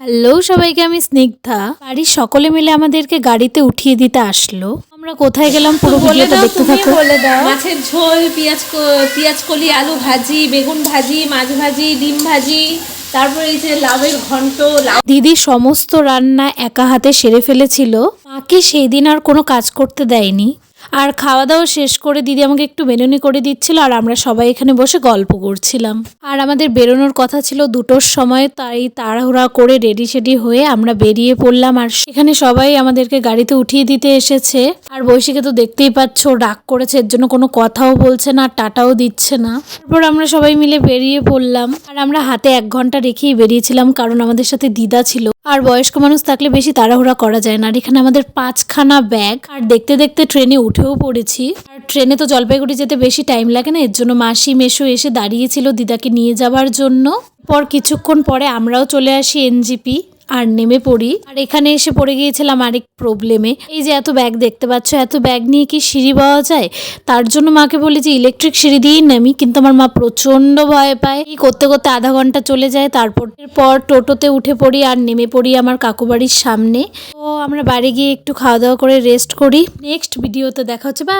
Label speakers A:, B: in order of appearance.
A: Hello সবাইকে, আমি স্নিগ্ধা। বাড়ির সকলে মিলে আমাদেরকে গাড়িতে উঠিয়ে দিতে আসলো। আমরা কোথায় গেলাম পুরো ভিডিওটা দেখতে থাকো।
B: মাছের ঝোল, পেঁয়াজ কলি, আলু ভাজি, বেগুন ভাজি, মাছ ভাজি, ডিম ভাজি, তারপরে এই যে লাউয়ের ঘন্ট।
A: দিদি সমস্ত রান্না একা হাতে সেরে ফেলেছিল। মাকে সেই দিন আর কোনো কাজ করতে দেয়নি। আর খাওয়া দাওয়া শেষ করে দিদি আমাকে একটু বেনুনি করে দিচ্ছিল, আর আমরা সবাই এখানে বসে গল্প করছিলাম। আর আমাদের বেরোনোর কথা ছিল 2টোর সময়, তাই তাড়াহুড়া করে রেডি সেডি হয়ে আমরা বেরিয়ে পড়লাম। আর এখানে সবাই আমাদেরকে গাড়িতে উঠিয়ে দিতে এসেছে। আর বৈশিকে তো দেখতেই পাচ্ছ, রাগ করেছে, এর জন্য কোনো কথাও বলছে না, টাটাও দিচ্ছে না। তারপর আমরা সবাই মিলে বেরিয়ে পড়লাম। আর আমরা হাতে 1 ঘন্টা রেখেই বেরিয়েছিলাম, কারণ আমাদের সাথে দিদা ছিল। আর বয়স্ক মানুষ থাকলে বেশি তাড়াহুড়া করা যায় না। আর এখানে আমাদের 5খানা ব্যাগ। আর দেখতে দেখতে ট্রেনে উঠেও পড়েছি। আর ট্রেনে তো জলপাইগুড়ি যেতে বেশি টাইম লাগে না, এর জন্য মাসি মেশো এসে দাঁড়িয়েছিল দিদাকে নিয়ে যাওয়ার জন্য। পর কিছুক্ষণ পরে আমরাও চলে আসি এনজিপি আর নেমে পড়ি। আর এখানে এসে পড়ে গিয়েছিলাম আরেক প্রবলেমে। এই যে এত ব্যাগ দেখতে পাচ্ছ, এত ব্যাগ নিয়ে কি সিঁড়ি পাওয়া যায়? তার জন্য মাকে বলি যে ইলেকট্রিক সিঁড়ি দিয়েই নামি, কিন্তু আমার মা প্রচন্ড ভয় পায়। এই করতে করতে আধা ঘন্টা চলে যায়। এরপর টোটোতে উঠে পড়ি আর নেমে পড়ি আমার কাকু বাড়ির সামনে। তো আমরা বাড়ি গিয়ে একটু খাওয়া দাওয়া করে রেস্ট করি। নেক্সট ভিডিওতে দেখা হচ্ছে। বা